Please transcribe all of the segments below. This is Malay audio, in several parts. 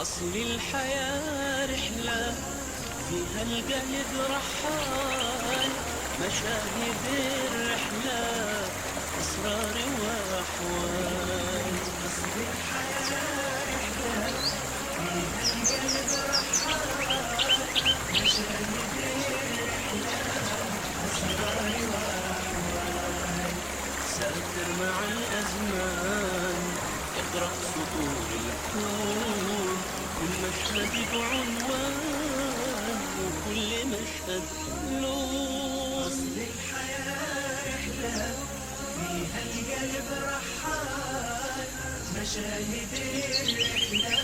أصل الحياة رحلة فيها القلب رحال، مشاهد الرحلة أسرار وأحوال. أصل الحياة رحلة فيها القلب رحال، مشاهد الرحلة أسرار وأحوال. سافر مع الأزمان، اقرأ سطور الكون، كل مشهد بعنوان وكل مشهد لون. أصل الحياة رحلة فيها القلب رحال، مشاهد الرحلة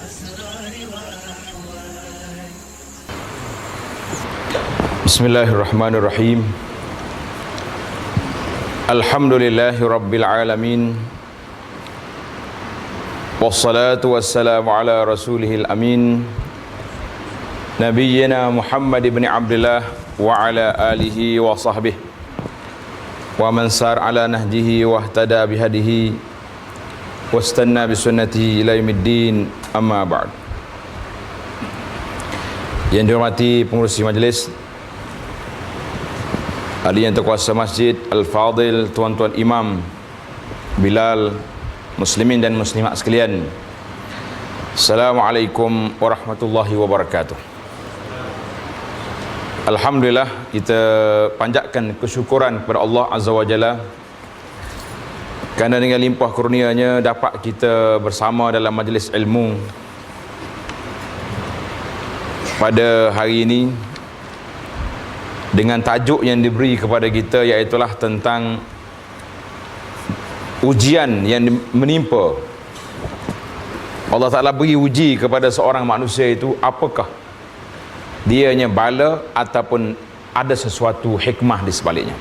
أسرار وأحوال. بسم الله الرحمن الرحيم. الحمد لله رب العالمين، والصلاة والسلام على رسوله الأمين نبينا محمد بن عبد الله وعلى آله وصحبه ومن سار على نهجه واهتدى بهديه واستنى بسنته إلى يوم الدين. أما بعد. Yang dihormati pengurusi majlis, ahli yang terkuasa masjid, Al-Fadil, tuan-tuan imam, Bilal, muslimin dan muslimat sekalian, Assalamualaikum warahmatullahi wabarakatuh. Alhamdulillah, kita panjatkan kesyukuran kepada Allah Azza wa Jalla kerana dengan limpah kurnianya dapat kita bersama dalam majlis ilmu pada hari ini dengan tajuk yang diberi kepada kita, iaitulah tentang ujian yang menimpa. Allah Ta'ala beri uji kepada seorang manusia itu, apakah dianya bala ataupun ada sesuatu hikmah di sebaliknya.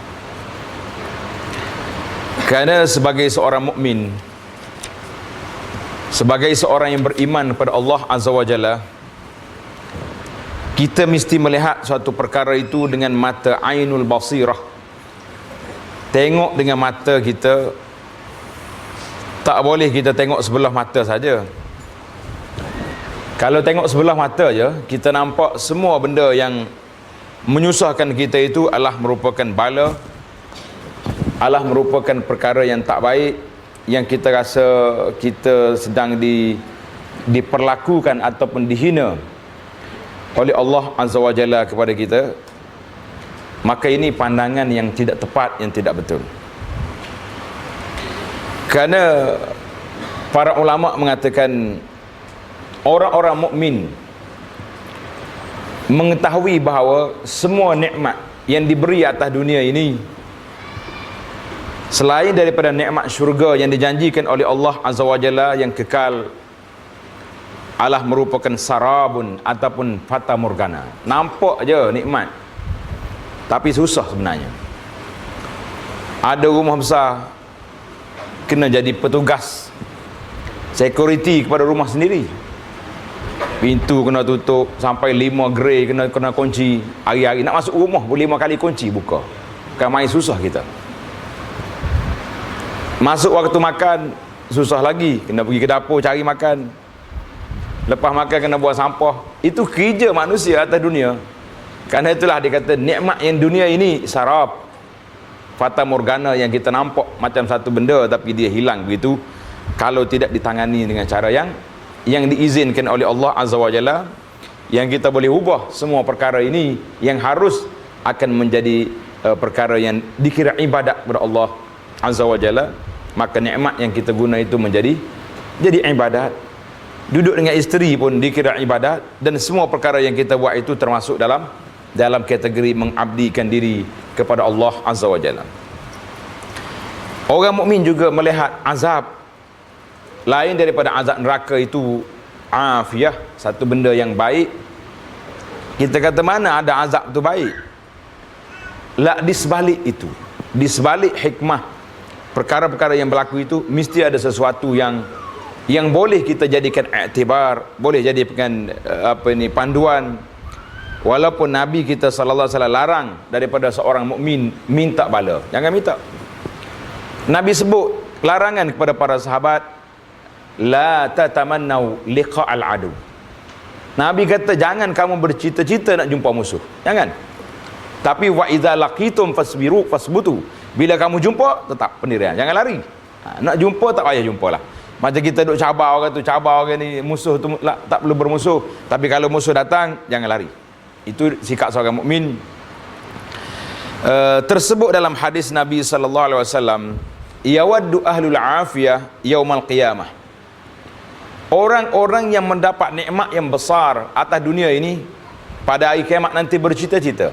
Kerana sebagai seorang mukmin, sebagai seorang yang beriman kepada Allah Azza wa Jalla, kita mesti melihat suatu perkara itu dengan mata ainul basirah. Tengok dengan mata kita, tak boleh kita tengok sebelah mata saja. Kalau tengok sebelah mata je, kita nampak semua benda yang menyusahkan kita itu adalah merupakan bala, adalah merupakan perkara yang tak baik, yang kita rasa kita sedang diperlakukan ataupun dihina oleh Allah Azza wa Jalla kepada kita. Maka ini pandangan yang tidak tepat, yang tidak betul. Kerana para ulama mengatakan orang-orang mukmin mengetahui bahawa semua nikmat yang diberi atas dunia ini, selain daripada nikmat syurga yang dijanjikan oleh Allah Azza wa Jalla yang kekal, adalah merupakan sarabun ataupun fata morgana. Nampak je nikmat, tapi susah sebenarnya. Ada rumah besar, kena jadi petugas security kepada rumah sendiri. Pintu kena tutup, sampai 5 gerai kena kunci. Hari-hari nak masuk rumah pun 5 kali kunci buka. Bukan main susah kita. Masuk waktu makan susah lagi, kena pergi ke dapur cari makan. Lepas makan kena buang sampah. Itu kerja manusia atas dunia. Kerana itulah dia kata nikmat yang dunia ini sarap, fata morgana, yang kita nampak macam satu benda tapi dia hilang begitu kalau tidak ditangani dengan cara yang diizinkan oleh Allah Azza wa Jalla. Yang kita boleh ubah semua perkara ini yang harus akan menjadi perkara yang dikira ibadat kepada Allah Azza wa Jalla. Maka nikmat yang kita guna itu jadi ibadat. Duduk dengan isteri pun dikira ibadat, dan semua perkara yang kita buat itu termasuk dalam kategori mengabdikan diri kepada Allah Azza wa Jalla. Orang mukmin juga melihat azab lain daripada azab neraka itu afiyah, satu benda yang baik. Kita kata mana ada azab tu baik? La, di sebalik itu, di sebalik hikmah perkara-perkara yang berlaku itu mesti ada sesuatu yang boleh kita jadikan iktibar, boleh jadikan panduan. Walaupun Nabi kita sallallahu alaihi wasallam larang daripada seorang mukmin minta bala, jangan minta. Nabi sebut larangan kepada para sahabat la tatamannau liqa'al adu. Nabi kata jangan kamu bercita-cita nak jumpa musuh. Jangan. Tapi wa idza laqitum fasbiru fasbutu. Bila kamu jumpa tetap pendirian, jangan lari. Nak jumpa tak payah jumpalah. Macam kita duk cabar orang tu, cabar orang ni, musuh tu tak perlu bermusuh. Tapi kalau musuh datang, jangan lari. Itu sikap seorang mukmin. Tersebut dalam hadis Nabi sallallahu alaihi wasallam, yawaddu ahlul afiyah yaumal qiyamah. Orang-orang yang mendapat nikmat yang besar atas dunia ini pada hari kiamat nanti bercita-cita.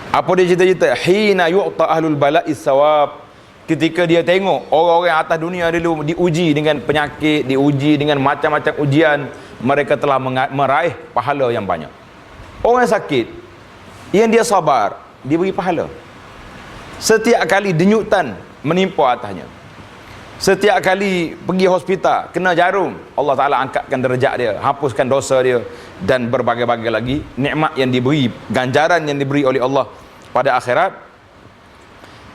Apa dia cita-cita? Hina yu'ta ahlul bala'i thawab. Ketika dia tengok orang-orang atas dunia dulu diuji dengan penyakit, diuji dengan macam-macam ujian, mereka telah meraih pahala yang banyak. Orang sakit, yang dia sabar, dia beri pahala. Setiap kali denyutan menimpa atasnya, setiap kali pergi hospital kena jarum, Allah Ta'ala angkatkan derajat dia, hapuskan dosa dia, dan berbagai-bagai lagi nikmat yang diberi, ganjaran yang diberi oleh Allah pada akhirat.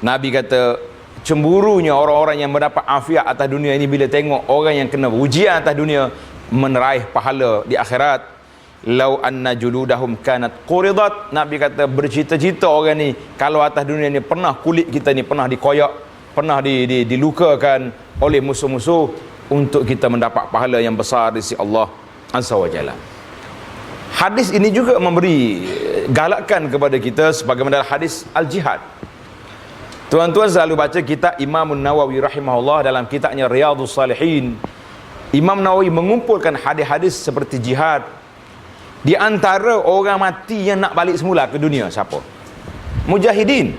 Nabi kata cemburunya orang-orang yang mendapat afiat atas dunia ini bila tengok orang yang kena ujian atas dunia meneraih pahala di akhirat. Lau anna juludahum kanat quridat. Nabi kata bercita-cita orang ni kalau atas dunia ni pernah kulit kita ni pernah dikoyak, pernah dilukakan oleh musuh-musuh, untuk kita mendapat pahala yang besar di sisi Allah Azza wa Jalla. Hadis ini juga memberi galakan kepada kita sebagaimana hadis al-jihad. Tuan-tuan selalu baca kitab Imam Nawawi rahimahullah dalam kitabnya Riyadhus Salihin. Imam Nawawi mengumpulkan hadis-hadis seperti jihad. Di antara orang mati yang nak balik semula ke dunia siapa? Mujahidin.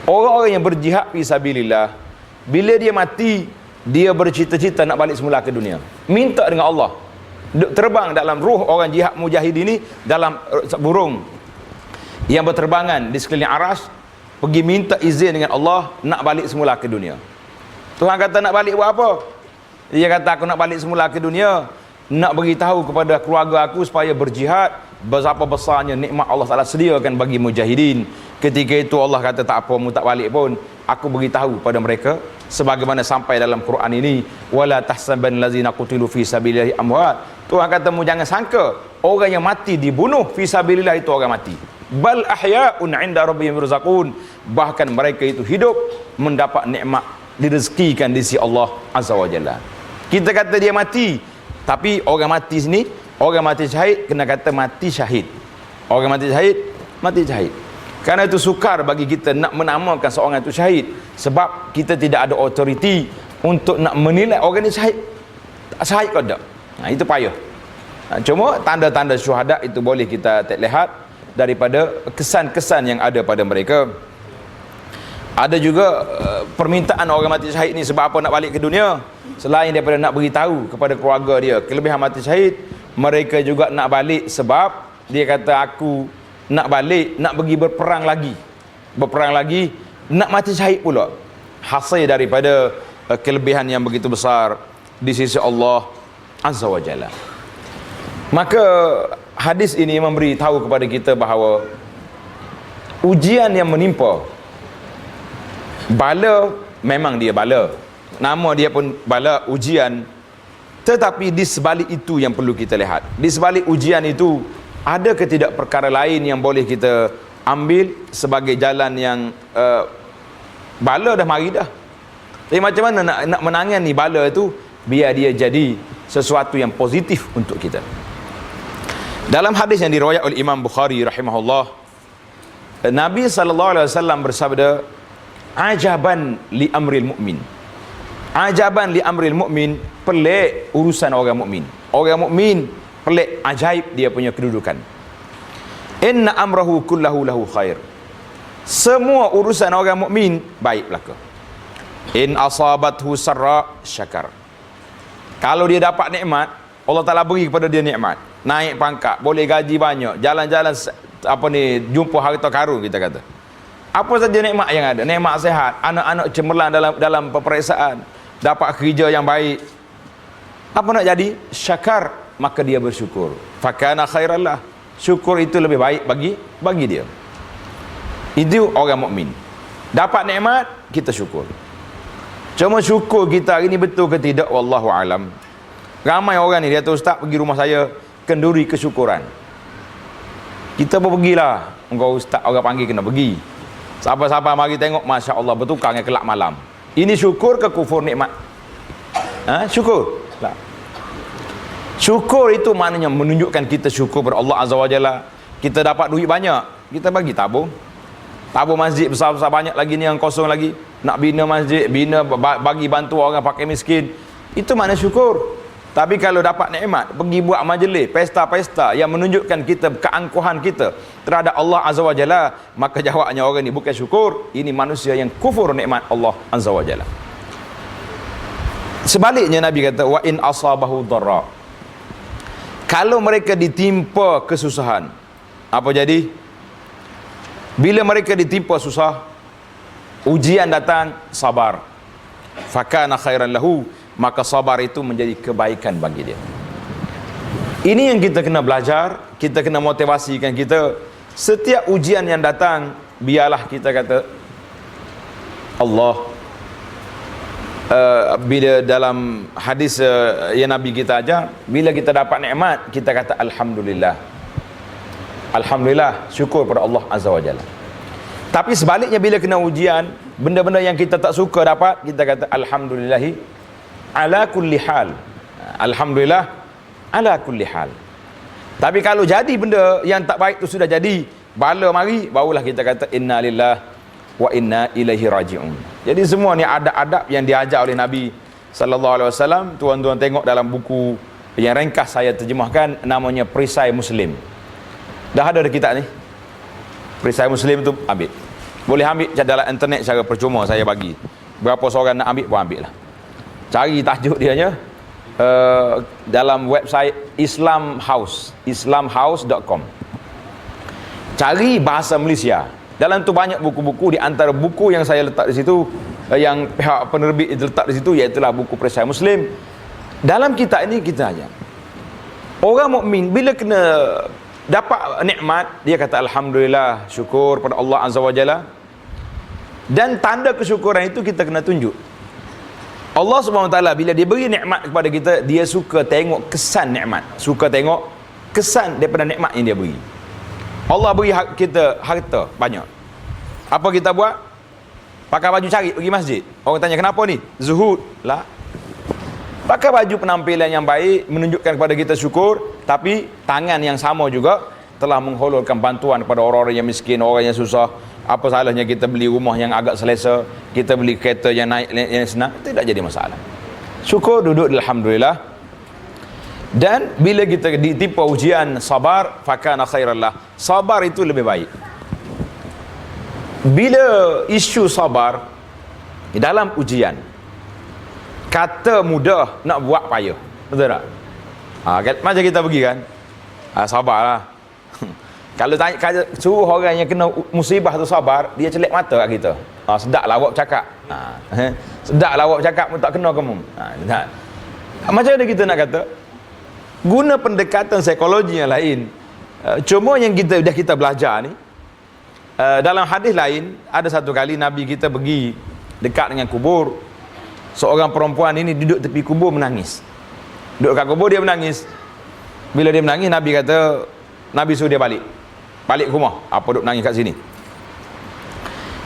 Orang-orang yang berjihad fi sabilillah, bila dia mati, dia bercita-cita nak balik semula ke dunia. Minta dengan Allah. Terbang dalam ruh orang jihad mujahid ini dalam burung yang berterbangan di sekeliling aras, pergi minta izin dengan Allah nak balik semula ke dunia. Tuhan kata nak balik buat apa? Dia kata aku nak balik semula ke dunia, nak beritahu kepada keluarga aku supaya berjihad, betapa besarnya nikmat Allah Ta'ala sediakan bagi mujahidin. Ketika itu Allah kata tak apa, mu tak balik pun, aku beritahu pada mereka sebagaimana sampai dalam Quran ini, wala tahsaban allazina qutilu fi sabilillahi amwat. Tuhan kata mu jangan sangka orang yang mati dibunuh fi sabilillah itu orang mati. Bal ahya'un 'inda rabbihim yurzaqun. Bahkan mereka itu hidup mendapat nikmat direzekikan di sisi Allah Azza wa Jalla. Kita kata dia mati, tapi orang mati sini, orang mati syahid kena kata mati syahid. Orang mati syahid, mati syahid. Karena itu sukar bagi kita nak menamakan seorang itu syahid, sebab kita tidak ada authority untuk nak menilai orang ini syahid syahid ke tak. Itu payah. Cuma tanda-tanda syuhada itu boleh kita lihat daripada kesan-kesan yang ada pada mereka. Ada juga permintaan orang mati syahid ni sebab apa nak balik ke dunia, selain daripada nak beritahu kepada keluarga dia kelebihan mati syahid, mereka juga nak balik sebab dia kata aku nak balik, nak pergi berperang lagi, nak mati syahid pula, hasil daripada kelebihan yang begitu besar di sisi Allah Azza wa Jalla. Maka hadis ini memberi tahu kepada kita bahawa ujian yang menimpa, bala memang dia bala, nama dia pun bala, ujian, tetapi di sebalik itu yang perlu kita lihat. Di sebalik ujian itu ada ke tidak perkara lain yang boleh kita ambil sebagai jalan yang bala dah mari dah. Tapi macam mana nak menangani bala itu biar dia jadi sesuatu yang positif untuk kita. Dalam hadis yang diriwayatkan oleh Imam Bukhari rahimahullah, Nabi sallallahu alaihi wasallam bersabda, ajaban li amril mu'min. Ajaban li amril mu'min, pelik urusan orang mukmin. Orang mukmin pelik, ajaib dia punya kedudukan. Inna amrahu kullahu lahu khair. Semua urusan orang mukmin baik belaka. In asabathu sarra syakar. Kalau dia dapat nikmat, Allah Ta'ala beri kepada dia nikmat, naik pangkat, boleh gaji banyak, jalan-jalan jumpa harta karun, kita kata. Apa saja nikmat yang ada, nikmat sehat, anak-anak cemerlang dalam peperiksaan, dapat kerja yang baik. Apa nak jadi? Syakar, maka dia bersyukur. Fakana khairallah. Syukur itu lebih baik bagi dia. Itu orang mukmin. Dapat nikmat, kita syukur. Cuma syukur kita hari ni betul ke tidak, wallahu alam. Ramai orang ni, dia kata, ustaz pergi rumah saya, kenduri kesyukuran. Kita pun pergilah. Engkau ustaz orang panggil kena pergi. Sahabat-sahabat mari tengok, Masya Allah, bertukar dengan kelak malam. Ini syukur ke kufur nikmat? Syukur lah. Syukur itu maknanya menunjukkan kita syukur kepada Allah Azza wa Jalla. Kita dapat duit banyak, kita bagi tabung. Tabung masjid besar-besar banyak lagi ni yang kosong lagi. Nak bina masjid, bagi bantu orang pakai miskin. Itu makna syukur. Tapi kalau dapat nikmat, pergi buat majlis, pesta-pesta yang menunjukkan kita keangkuhan kita terhadap Allah Azza wa Jalla, maka jawabnya orang ni bukan syukur, ini manusia yang kufur nikmat Allah Azza wa Jalla. Sebaliknya Nabi kata, wa in asabahu dharra, kalau mereka ditimpa kesusahan, apa jadi? Bila mereka ditimpa susah, ujian datang, sabar. Fakana khairan lahu, maka sabar itu menjadi kebaikan bagi dia. Ini yang kita kena belajar, kita kena motivasikan kita. Setiap ujian yang datang, biarlah kita kata Allah. Bila dalam hadis yang Nabi kita ajar, bila kita dapat nikmat, kita kata Alhamdulillah. Alhamdulillah, syukur pada Allah Azza wa Jalla. Tapi sebaliknya, bila kena ujian, benda-benda yang kita tak suka dapat, kita kata Alhamdulillahi ala kulli hal. Alhamdulillah ala kulli hal. Tapi kalau jadi benda yang tak baik tu sudah jadi, bala mari, barulah kita kata inna lillah wa inna ilaihi raji'un. Jadi semua ni adab-adab yang diajar oleh Nabi sallallahu alaihi wasallam. Tuan-tuan tengok dalam buku yang ringkas saya terjemahkan, namanya Perisai Muslim. Dah ada kitab ni. Perisai Muslim tu ambil. Boleh ambil dalam internet secara percuma, saya bagi. Berapa seorang nak ambil pun ambil lah. Cari tajuk dia nya dalam website Islam House, islamhouse.com. Cari bahasa Malaysia. Dalam tu banyak buku-buku. Di antara buku yang saya letak di situ, yang pihak penerbit letak di situ, iaitulah buku Perisai Muslim. Dalam kitab ini kita ajar, orang mukmin bila kena dapat nikmat, dia kata Alhamdulillah, syukur pada Allah Azza wa Jalla. Dan tanda kesyukuran itu kita kena tunjuk. Allah Subhanahu Wa Taala bila dia beri nikmat kepada kita, dia suka tengok kesan nikmat, suka tengok kesan daripada nikmat yang dia beri. Allah beri kita harta banyak. Apa kita buat? Pakai baju cari pergi masjid. Orang tanya kenapa ni? Zuhud lah. Pakai baju penampilan yang baik menunjukkan kepada kita syukur, tapi tangan yang sama juga telah mengholurkan bantuan kepada orang-orang yang miskin, orang yang susah. Apa salahnya kita beli rumah yang agak selesa, kita beli kereta yang naik yang senang, tidak jadi masalah. Syukur, duduk alhamdulillah. Dan bila kita ditimpa ujian, sabar, fakana khairallah. Sabar itu lebih baik. Bila isu sabar dalam ujian, kata mudah, nak buat payah. Betul tak? Macam kita pergi kan, sabarlah. Kalau suruh orang yang kena musibah tu sabar, dia celik mata kat kita. Sedaplah awak bercakap. Sedaplah awak bercakap pun tak kena kamu. Macam mana kita nak kata? Guna pendekatan psikologi yang lain. Cuma yang kita belajar ni, dalam hadis lain, ada satu kali Nabi kita pergi dekat dengan kubur. Seorang perempuan ini duduk tepi kubur menangis. Duduk kat kubur dia menangis. Bila dia menangis, Nabi kata, Nabi suruh dia balik ke rumah. Apa duduk nangis kat sini?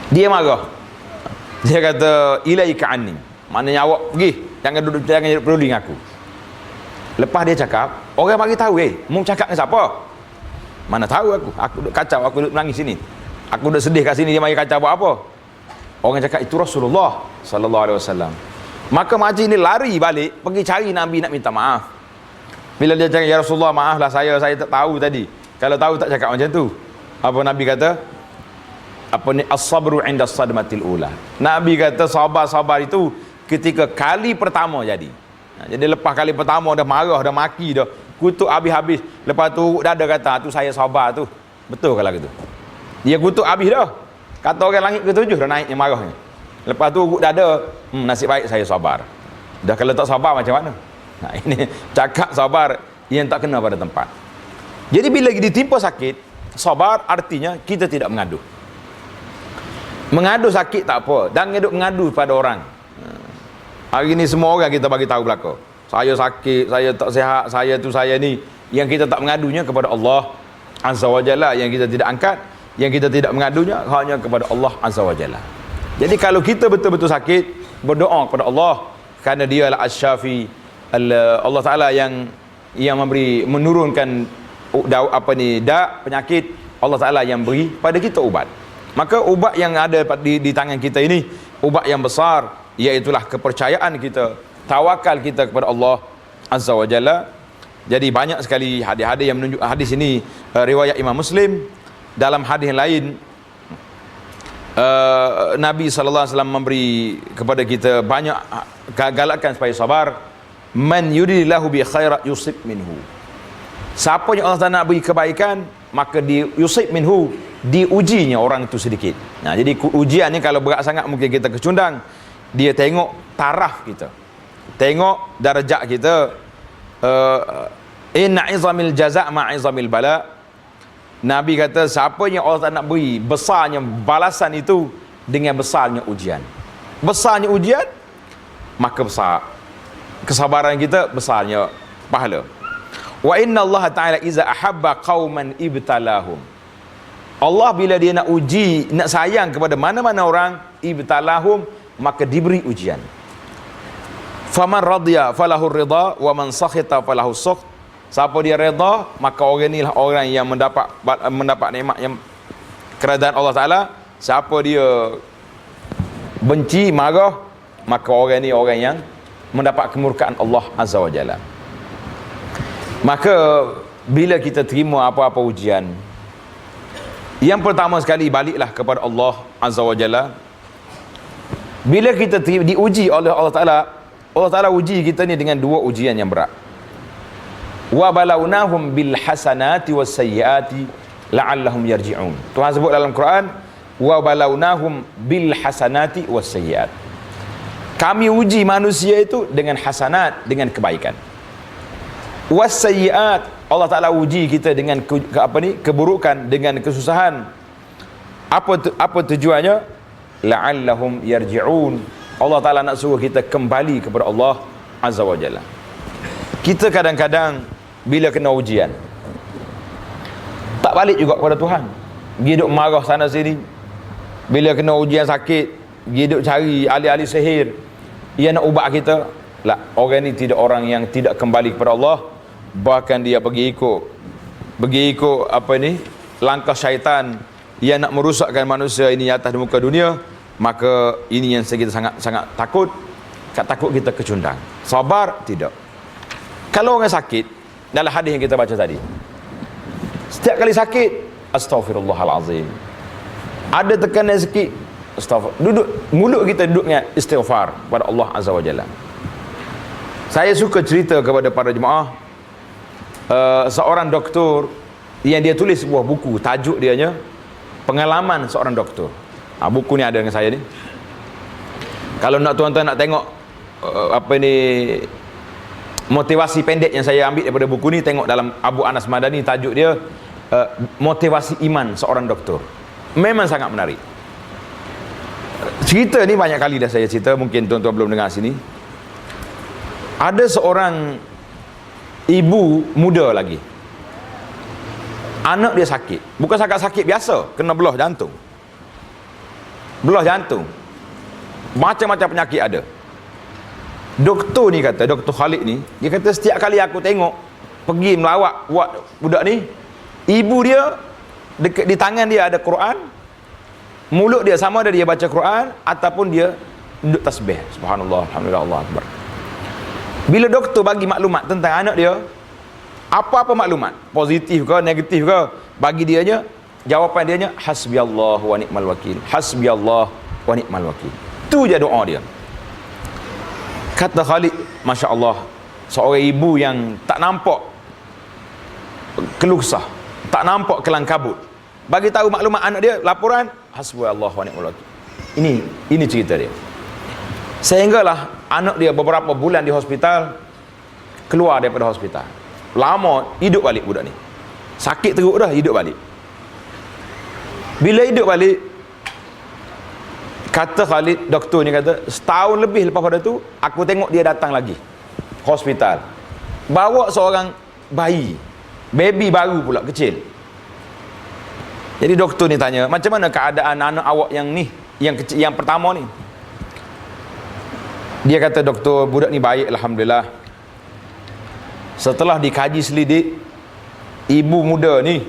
Dia marah. Dia kata ilaika anni, maknanya awak pergi, jangan duduk peduli dengan aku. Lepas dia cakap, orang bagi tahu, mu cakap dengan siapa? Mana tahu aku duduk kacau, aku duduk menangis sini, aku duduk sedih kat sini, dia mari kacau buat apa? Orang cakap itu Rasulullah sallallahu alaihi wasallam. Maka makcik ni lari balik, pergi cari Nabi nak minta maaf. Bila dia cakap, ya Rasulullah, maaflah saya tak tahu tadi. Kalau tahu tak cakap macam tu. Apa Nabi kata? Apa ni? As-sabru 'inda as-sadmatil ula. Nabi kata sabar itu ketika kali pertama jadi. Jadi lepas kali pertama dah marah, dah maki dah, kutuk habis-habis. Lepas tu dah ada kata, tu saya sabar tu. Betul kalau gitu. Dia kutuk habis dah. Kata orang langit ke-7 dah naiknya marahnya. Lepas tu dah ada, nasib baik saya sabar. Dah kalau tak sabar macam mana? Ini cakap sabar yang tak kena pada tempat. Jadi bila ditimpa sakit, sabar artinya kita tidak mengadu. Mengadu sakit tak apa, dan mengadu pada orang. Hari ni semua orang kita bagi tahu belaka. Saya sakit, saya tak sihat, saya tu saya ni. Yang kita tak mengadunya kepada Allah Azza wa Jalla, yang kita tidak angkat, yang kita tidak mengadunya hanya kepada Allah Azza wa Jalla. Jadi kalau kita betul-betul sakit, berdoa kepada Allah, kerana dia adalah Asy-Syafi, Allah Taala yang menurunkan penyakit, Allah Taala yang beri pada kita ubat. Maka ubat yang ada di tangan kita ini, ubat yang besar, iaitulah kepercayaan kita, tawakal kita kepada Allah Azza wa Jalla. Jadi banyak sekali hadis-hadis yang menunjuk, hadis ini riwayat Imam Muslim. Dalam hadis lain, Nabi sallallahu alaihi wasallam memberi kepada kita banyak galakan supaya sabar. Man yuridillahu bi khairat yusib minhu. Siapa yang Allah Taala nak beri kebaikan, maka yusib minhu, diujinya orang itu sedikit. Nah, jadi ujian ni kalau berat sangat mungkin kita kecundang. Dia tengok taraf kita, tengok darjat kita. Inna izamil jaza' ma'izamil bala. Nabi kata siapa yang Allah tak nak beri besarnya balasan itu dengan besarnya ujian. Besarnya ujian, maka besar kesabaran kita, besarnya pahala. Wa inna Allah ta'ala iza ahabba qauman ibtalahum. Allah bila dia nak uji, nak sayang kepada mana-mana orang, ibtalahum, maka diberi ujian. Faman radiya falahu ridha wa man sakhita falahu sukht. Siapa dia redha, maka orang inilah orang yang mendapat nikmat yang keredaan Allah Taala. Siapa dia benci, marah, maka orang ini orang yang mendapat kemurkaan Allah Azza wa Jalla. Maka bila kita terima apa-apa ujian, yang pertama sekali baliklah kepada Allah Azza wa Jalla. Bila kita diuji oleh Allah Ta'ala uji kita ni dengan dua ujian yang berat. Wa balawnahum bil hasanati was sayyiati la'allahum yarji'un. Tuhan sebut dalam Quran, wa balawnahum bil hasanati was sayyiat. Kami uji manusia itu dengan hasanat, dengan kebaikan. Was sayyiat, Allah Ta'ala uji kita dengan keburukan, dengan kesusahan. Apa tujuannya? La'allahum yarji'un. Allah Ta'ala nak suruh kita kembali kepada Allah Azza wa Jalla. Kita kadang-kadang bila kena ujian, tak balik juga kepada Tuhan. Dia duduk marah sana sini. Bila kena ujian sakit, dia duduk cari ahli-ahli sihir, dia nak ubat kita. Lah, orang ni tidak orang yang tidak kembali kepada Allah. Bahkan dia pergi ikut langkah syaitan yang nak merusakkan manusia ini atas muka dunia. Maka ini yang kita sangat takut. Takut kita kecundang. Sabar tidak. Kalau orang sakit, dalam hadis yang kita baca tadi, setiap kali sakit, astaghfirullahalazim. Ada tekanan sikit, astaghfir. Mulut kita duduknya istighfar kepada Allah Azza wa Jalla. Saya suka cerita kepada para jemaah, seorang doktor yang dia tulis sebuah buku, tajuk dianya Pengalaman Seorang Doktor. Buku ni ada dengan saya ni. Kalau tuan-tuan nak tengok motivasi pendek yang saya ambil daripada buku ni, tengok dalam Abu Anas Madani, tajuk dia Motivasi Iman Seorang Doktor. Memang sangat menarik. Cerita ni banyak kali dah saya cerita, mungkin tuan-tuan belum dengar sini. Ada seorang ibu muda lagi, anak dia sakit. Bukan sakit biasa, kena belah jantung. Macam-macam penyakit ada. Doktor ni kata, Doktor Khalid ni, dia kata setiap kali aku tengok pergi melawat buat budak ni, ibu dia di tangan dia ada Quran, mulut dia sama ada dia baca Quran ataupun dia duduk tasbih. Subhanallah, alhamdulillah, Allah akbar. Bila doktor bagi maklumat tentang anak dia, apa-apa maklumat, positif ke negatif ke, bagi dianya, jawapan dianya hasbiyallah wa ni'mal wakil. Hasbiyallah wa ni'mal wakil. Itu je doa dia. Kata Khalid, Masya Allah, seorang ibu yang tak nampak keluh kesah, tak nampak kelang kabut, bagi tahu maklumat anak dia, laporan hasbiyallah wa ni'mal wakil. Ini cerita dia. Sehinggalah anak dia beberapa bulan di hospital, keluar daripada hospital. Lama hidup balik budak ni. Sakit teruk dah, hidup balik. Bila hidup balik, Kata Khalid, doktor ni kata, setahun lebih lepas pada tu, aku tengok dia datang lagi hospital. Bawa seorang bayi, baby baru pula, kecil. Jadi doktor ni tanya, macam mana keadaan anak awak yang ni, yang kecil, yang pertama ni? Dia kata, doktor, budak ni baik, alhamdulillah. Setelah dikaji selidik, ibu muda ni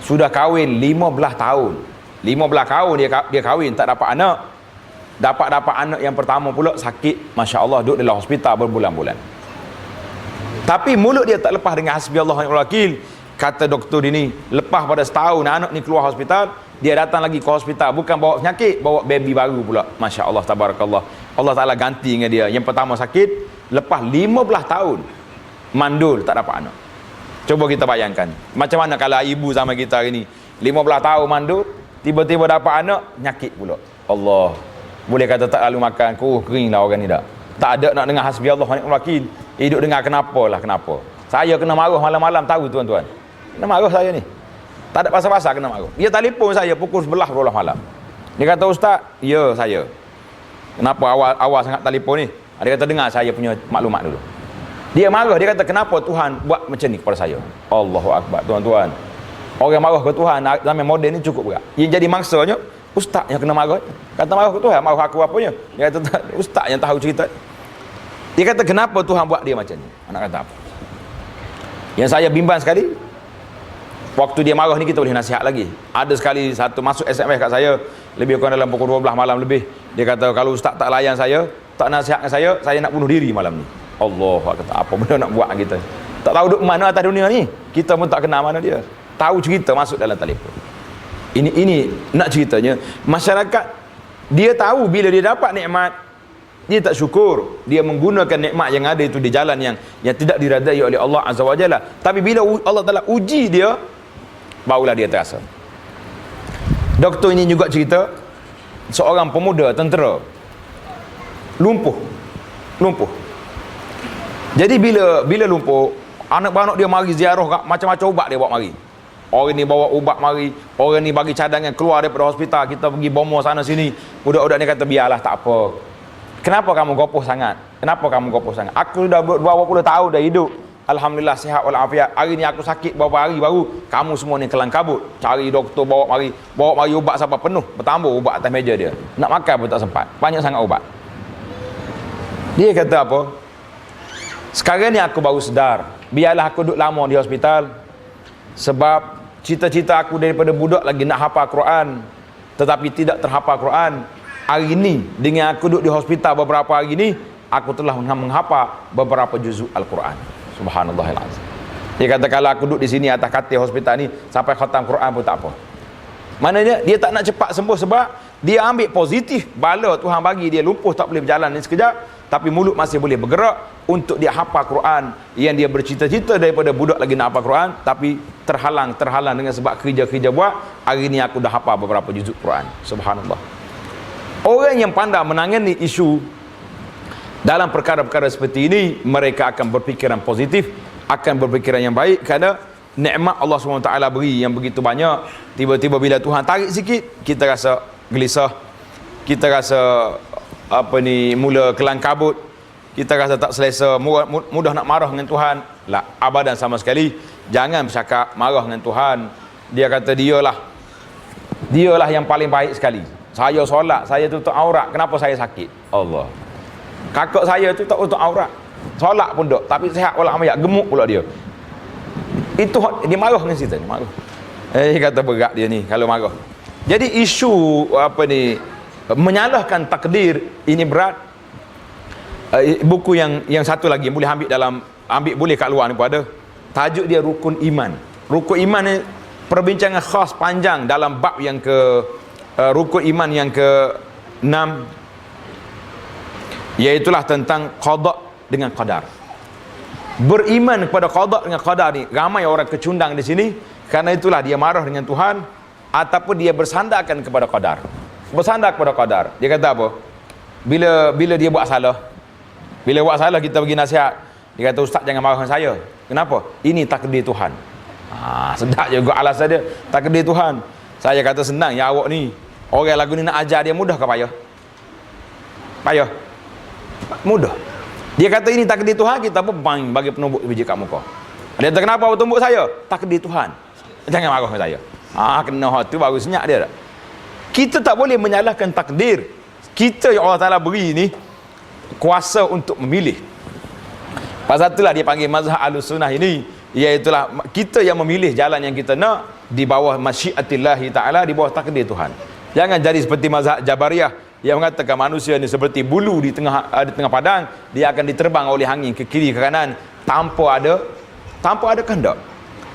sudah kahwin 15 tahun. 15 tahun dia kahwin, tak dapat anak. Dapat anak yang pertama pula sakit, masya-Allah, duduk dalam hospital berbulan-bulan. Tapi mulut dia tak lepas dengan hasbi Allah wa ni'mal wakil. Kata doktor ini, lepas pada setahun anak ni keluar hospital, dia datang lagi ke hospital, bukan bawa penyakit, bawa baby baru pula. Masya-Allah, tabarakallah. Allah Taala ganti dengan dia. Yang pertama sakit, lepas 15 tahun mandul, tak dapat anak. Cuba kita bayangkan, macam mana kalau ibu zaman kita hari ni 15 tahun mandul, tiba-tiba dapat anak, nyakit pula. Allah, boleh kata tak lalu makan, kering lah orang ni dah. Tak ada nak dengar hasbi Allah wa ni'mal wakil. Hidup dengar kenapa. Saya kena marah malam-malam, tahu tuan-tuan. Kena marah saya ni. Tak ada pasal-pasal kena marah. Dia telefon saya pukul 11 malam. Dia kata, ustaz, ya saya. Kenapa awal sangat telefon ni? Dia kata, dengar saya punya maklumat dulu. Dia marah, dia kata, kenapa Tuhan buat macam ni kepada saya? Allahu Akbar, tuan-tuan. Orang marah ke Tuhan zaman moden ni cukup berat. Yang jadi mangsanya ustaz yang kena marah. Kata marah ke Tuhan, marah aku apanya? Dia kata ustaz yang tahu cerita. Dia kata kenapa Tuhan buat dia macam ni? Anak kata apa? Yang saya bimbang sekali, waktu dia marah ni kita boleh nasihat lagi. Ada sekali satu masuk SMS kat saya lebih kurang dalam pukul 12 malam lebih. Dia kata kalau ustaz tak layan saya, tak nasihatkan saya nak bunuh diri malam ni. Allah, kata apa benda nak buat kita? Tak tahu duduk mana atas dunia ni. Kita pun tak kenal mana dia. Tahu cerita masuk dalam telefon. Ini nak ceritanya, masyarakat dia tahu bila dia dapat nikmat, dia tak syukur. Dia menggunakan nikmat yang ada itu di jalan yang tidak diredai oleh Allah Azza wa Jalla. Tapi bila Allah Taala uji dia, barulah dia terasa. Doktor ini juga cerita seorang pemuda tentera lumpuh. Jadi bila lumpuh, anak-anak dia mari ziarah, macam-macam ubat dia bawa mari. Orang ni bawa ubat mari, orang ni bagi cadangan keluar daripada hospital, kita pergi bomo sana sini. Budak-budak ni kata biarlah, tak apa. Kenapa kamu gopoh sangat? Aku dah 20 tahun dah hidup, alhamdulillah sihat walafiat. Hari ni aku sakit beberapa hari baru, kamu semua ni kelang kabut. Cari doktor bawa mari ubat sampai penuh, bertambah ubat atas meja dia. Nak makan pun tak sempat, banyak sangat ubat. Dia kata apa? Sekarang ni aku baru sedar, biarlah aku duduk lama di hospital, sebab cita-cita aku daripada budak lagi nak hafal Quran, tetapi tidak terhafal Quran. Hari ni dengan aku duduk di hospital beberapa hari ni, aku telah menghafal beberapa juzuk Al-Quran. Subhanallahilazim. Dia kata kalau aku duduk di sini atas katil hospital ni sampai khatam Quran pun tak apa. Maknanya dia tak nak cepat sembuh sebab dia ambil positif bala Tuhan bagi dia lumpuh tak boleh berjalan ni sekejap, tapi mulut masih boleh bergerak untuk dia hafal Quran yang dia bercita-cita daripada budak lagi nak hafal Quran, tapi terhalang dengan sebab kerja-kerja buat. Hari ni aku dah hafal beberapa juzuk Quran. Subhanallah. Orang yang pandai menangani isu dalam perkara-perkara seperti ini, mereka akan berfikiran positif, akan berfikiran yang baik, kerana nikmat Allah SWT beri yang begitu banyak. Tiba-tiba bila Tuhan tarik sikit, kita rasa gelisah, kita rasa mula kelang kabut, kita rasa tak selesa, mudah nak marah dengan Tuhan. Lah, abadan sama sekali. Jangan bercakap marah dengan Tuhan. Dia kata dialah yang paling baik sekali. Saya solat, saya tutup aurat, kenapa saya sakit? Allah. Kakak saya tu tak tutup aurat, solat pun tak, tapi sihat walafiat, gemuk pula dia. Itu dia marah dengan situ, marah. Kata berat dia ni kalau marah. Jadi isu menyalahkan takdir ini berat. Buku yang satu lagi yang boleh ambil boleh kat luar ni pun ada. Tajuk dia Rukun Iman. Rukun Iman ni perbincangan khas panjang dalam bab yang Rukun Iman yang ke-6, iaitulah tentang qada dengan qadar. Beriman kepada qada dengan qadar ni, ramai orang kecundang di sini. Karena itulah dia marah dengan Tuhan ataupun dia bersandarkan kepada qadar. Bersandar kepada qadar. Dia kata apa? Bila dia buat salah, kita bagi nasihat, dia kata ustaz jangan marah dengan saya. Kenapa? Ini takdir Tuhan. Sedap juga alasan dia, takdir Tuhan. Saya kata senang ya awak ni. Orang lagu ni nak ajar dia mudah ke payah? Payah. Mudah. Dia kata ini takdir Tuhan, kita pun bang bagi penumbuk biji kat muka. Dia kata kenapa awak tumbuk saya? Takdir Tuhan. Jangan marah dengan saya. Kena hot tu baru senyap dia tak? Kita tak boleh menyalahkan takdir. Kita yang Allah Ta'ala beri ni kuasa untuk memilih. Pasal itulah dia panggil mazhab Ahlussunnah ini, iaitulah kita yang memilih jalan yang kita nak di bawah masyiatillahi ta'ala, di bawah takdir Tuhan. Jangan jadi seperti mazhab Jabariyah yang mengatakan manusia ni seperti bulu di tengah padang, dia akan diterbang oleh angin ke kiri ke kanan tanpa ada kehendak.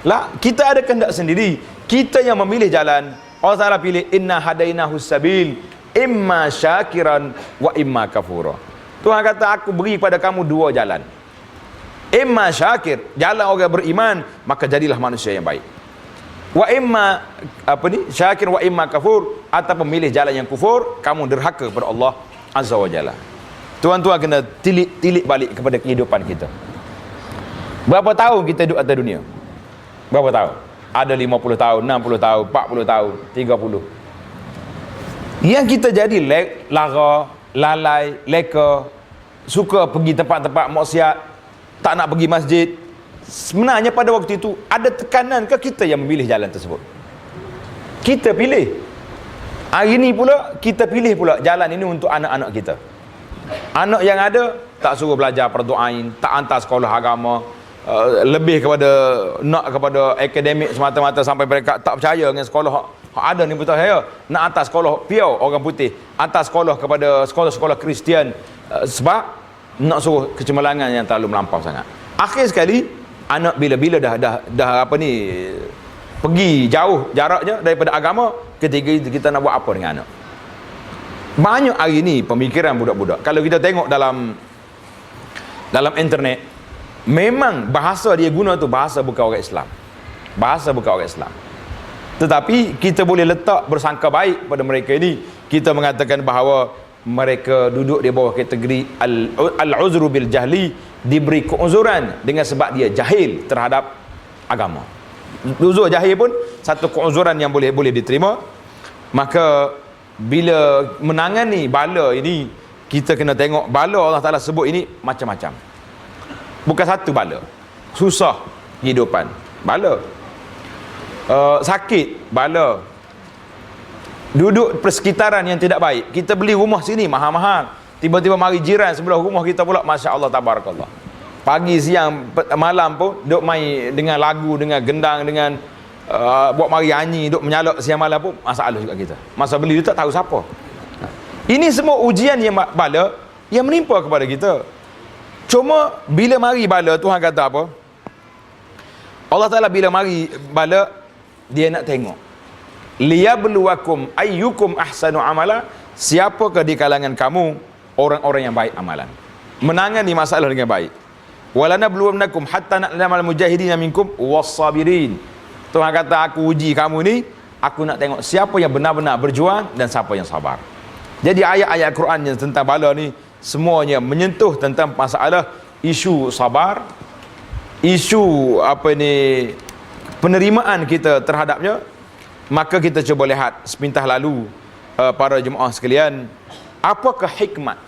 Lah, kita ada kehendak sendiri. Kita yang memilih jalan. Allah Ta'ala pilih inna hadainahu sabil imma syakiran wa imma kafura. Tuhan kata aku beri kepada kamu dua jalan. Imma syakir, jalan orang beriman, maka jadilah manusia yang baik. Wa imma syakir wa imma kafur, atau pemilih jalan yang kufur, kamu derhaka kepada Allah Azza wa Jalla. Tuan-tuan kena tilik balik kepada kehidupan kita. Berapa tahun kita hidup atas dunia? Berapa tahun? Ada 50 tahun, 60 tahun, 40 tahun, 30. Yang kita jadi lara, lalai, leka, suka pergi tempat-tempat maksiat, tak nak pergi masjid. Sebenarnya pada waktu itu ada tekanan ke kita yang memilih jalan tersebut? Kita pilih. Hari ini pula kita pilih pula jalan ini untuk anak-anak kita. Anak yang ada tak suruh belajar fardu ain, tak hantar sekolah agama, lebih kepada akademik semata-mata sampai mereka tak percaya dengan sekolah hak ada ni, betul saya nak hantar sekolah pure orang putih, hantar sekolah kepada sekolah-sekolah Kristian, sebab nak suruh kecemerlangan yang terlalu melampau sangat. Akhir sekali anak bila-bila dah pergi jauh jaraknya daripada agama, ketiga itu kita nak buat apa dengan anak? Banyak hari ni pemikiran budak-budak. Kalau kita tengok dalam internet, memang bahasa dia guna tu bahasa bukan orang Islam. Bahasa bukan orang Islam. Tetapi kita boleh letak bersangka baik pada mereka ini. Kita mengatakan bahawa mereka duduk di bawah kategori al-uzru bil jahli, diberi keuzuran dengan sebab dia jahil terhadap agama. Uzur jahil pun satu keuzuran yang boleh diterima. Maka bila menangani bala ini, kita kena tengok bala Allah Ta'ala sebut ini macam-macam. Bukan satu bala. Susah kehidupan, bala. Sakit, bala. Duduk persekitaran yang tidak baik. Kita beli rumah sini mahal-mahal, tiba-tiba mari jiran sebelah rumah kita pula, Masya Allah, tabarakallah, pagi, siang, malam pun duk main dengan lagu, dengan gendang, dengan buat mari nyanyi, duk menyalak siang malam pun, masalah juga kita. Masa beli dia tak tahu siapa. Ini semua ujian yang bala yang menimpa kepada kita. Cuma bila mari bala, Tuhan kata apa? Allah Ta'ala bila mari bala, dia nak tengok liyabluwakum ayyukum ahsanu amala, siapakah di kalangan kamu orang-orang yang baik amalan, menangani masalah dengan baik. Walanabluwannakum hatta na'lamal mujahidin minkum was-sabirin. Tuhan kata aku uji kamu ni, aku nak tengok siapa yang benar-benar berjuang dan siapa yang sabar. Jadi ayat-ayat Quran yang tentang bala ni semuanya menyentuh tentang masalah isu sabar, isu penerimaan kita terhadapnya. Maka kita cuba lihat sepintas lalu, para jemaah sekalian, apakah hikmat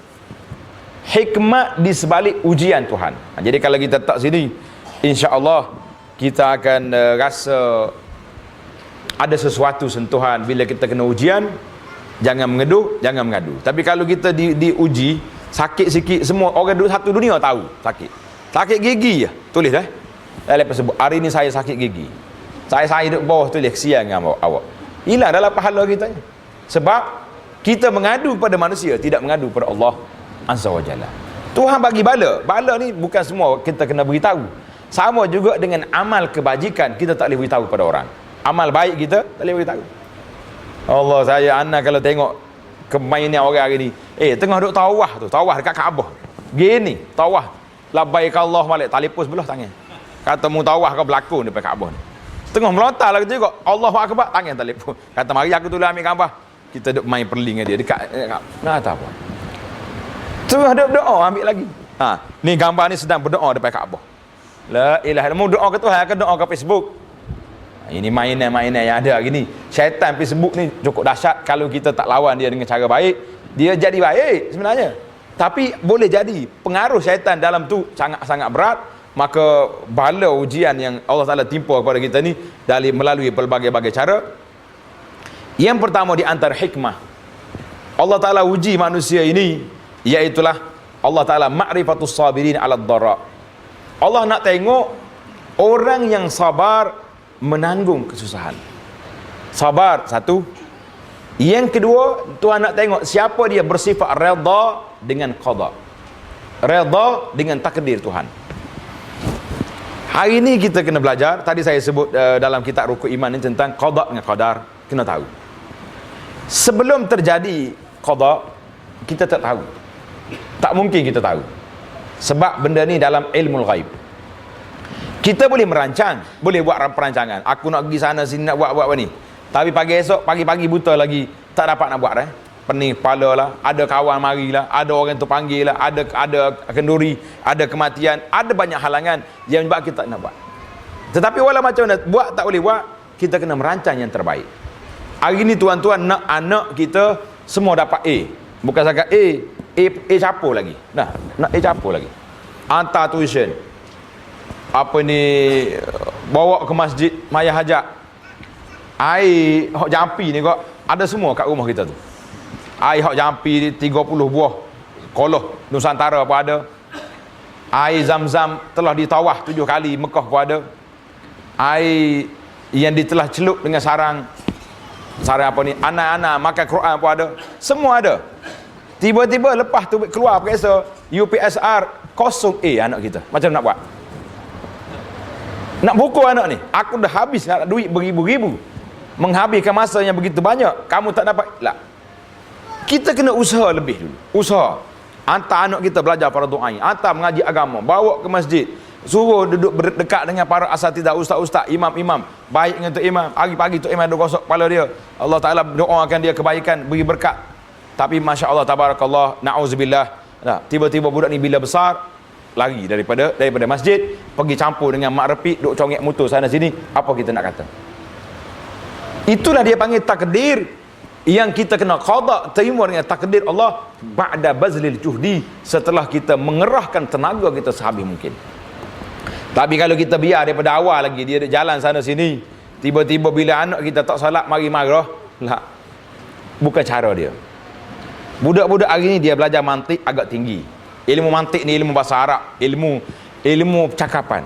di sebalik ujian Tuhan. Jadi kalau kita tak sini, insya-Allah kita akan rasa ada sesuatu sentuhan. Bila kita kena ujian, jangan mengeduh, jangan mengadu. Tapi kalau kita diuji, sakit sikit, semua orang satu dunia tahu sakit gigi je, tulis dah. Lepas sebut hari ni saya sakit gigi, saya duduk bawah, tulis kesian dengan awak. Hilang dalam pahala kita. Sebab kita mengadu pada manusia, tidak mengadu pada Allah Azza wa Jalla. Tuhan bagi bala. Bala ni bukan semua kita kena beritahu. Sama juga dengan amal kebajikan, kita tak boleh beritahu pada orang. Amal baik kita tak boleh beritahu. Allah, anak kalau tengok kemainan orang hari ni, tengah duduk tawah dekat Kaabah, gini tawah, labbaik Allah malik, telefon sebelah tangan, kata mu tawah kau berlakon dekat Kaabah ni. Tengah melontar lah kita juga, Allahu Akbar, tangan telefon, kata mari aku tolong ambil gambar. Kita duk main perling dengan dia dekat kata apa, terus duk doa ambil lagi. Ni gambar ni sedang berdoa dekat Kaabah. La ilaha illallah. Mu doa ke Tuhan ke doa ke Facebook? Ini mainan-mainan yang ada hari ni. Syaitan Facebook ni cukup dahsyat. Kalau kita tak lawan dia dengan cara baik, dia jadi baik sebenarnya. Tapi boleh jadi pengaruh syaitan dalam tu sangat-sangat berat. Maka bala ujian yang Allah Ta'ala timpa kepada kita ni melalui pelbagai-bagai cara. Yang pertama di antara hikmah Allah Ta'ala uji manusia ini, iaitulah Allah Ta'ala ma'rifatus sabirin ala dara. Allah nak tengok orang yang sabar menanggung kesusahan. Sabar, satu. Yang kedua, Tuhan nak tengok siapa dia bersifat redha dengan qada, redha dengan takdir Tuhan. Hari ini kita kena belajar. Tadi saya sebut dalam kitab Rukun Iman ni tentang qada dengan qadar. Kena tahu sebelum terjadi qada, kita tak tahu. Tak mungkin kita tahu, sebab benda ni dalam ilmu ghaib. Kita boleh merancang, boleh buat perancangan. Aku nak pergi sana sini, nak buat ni. Tapi pagi-pagi buta lagi, tak dapat nak buat pening kepala lah, ada kawan marilah, ada orang tu panggil lah, ada kenduri, ada kematian, ada banyak halangan yang menyebabkan kita tak nak buat. Tetapi walau macam mana, buat tak boleh buat, kita kena merancang yang terbaik. Hari ni tuan-tuan nak anak kita semua dapat A. Bukan sahaja A capur lagi. Nak A capur lagi. Hantar tuition. Apa ni, bawa ke masjid Maya Hajat. Air hok jampi ni kok ada semua kat rumah kita tu. Air hok jampi 30 buah koloh Nusantara pun ada. Air Zam-Zam telah ditawah 7 kali Mekah pun ada. Air yang ditelah celup dengan sarang apa ni, anak-anak makan Quran pun ada. Semua ada. Tiba-tiba lepas tu keluar periksa UPSR kosong anak kita. Macam nak buat? Nak pukul anak ni. Aku dah habis nak duit beribu-ribu, menghabiskan masa yang begitu banyak, kamu tak dapat lah. Kita kena usaha lebih dulu. Usaha. Hantar anak kita belajar fardu ain, hantar mengaji agama, bawa ke masjid, suruh duduk berdekat dengan para asatidah, ustaz-ustaz, imam-imam. Baik dengan Tok Imam. Pagi-pagi Tok Imam dia gosok kepala dia. Allah Ta'ala doakan dia kebaikan, beri berkat. Tapi Masya Allah, tabarakallah, na'udzubillah. Tiba-tiba budak ni bila besar, lari daripada masjid, pergi campur dengan mak repik, duk congek motor sana sini. Apa kita nak kata? Itulah dia panggil takdir, yang kita kena qada, terima dengan takdir Allah ba'da bazlil juhdi, setelah kita mengerahkan tenaga kita sehabis mungkin. Tapi kalau kita biar daripada awal lagi, dia jalan sana sini, tiba-tiba bila anak kita tak salat mari marah lah. Bukan cara dia. Budak-budak hari ni dia belajar mantik agak tinggi. Ilmu mantik ni ilmu bahasa Arab, ilmu cakapan.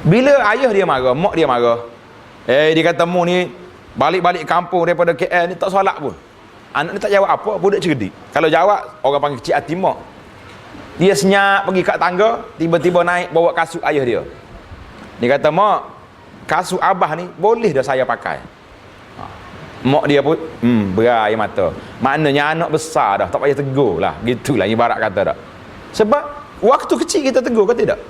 Bila ayah dia marah, mak dia marah, dia kata mu ni balik-balik kampung daripada KL ni tak solat pun. Anak ni tak jawab apa, budak cerdik. Kalau jawab, orang panggil cik hati mak. Dia senyap pergi kat tangga, tiba-tiba naik bawa kasut ayah dia. Dia kata, mak, kasut abah ni boleh dah saya pakai. Mak dia pun berair mata. Maknanya anak besar dah, tak payah tegur lah. Gitulah ibarat kata dah. Sebab waktu kecil kita tegur ke tidak?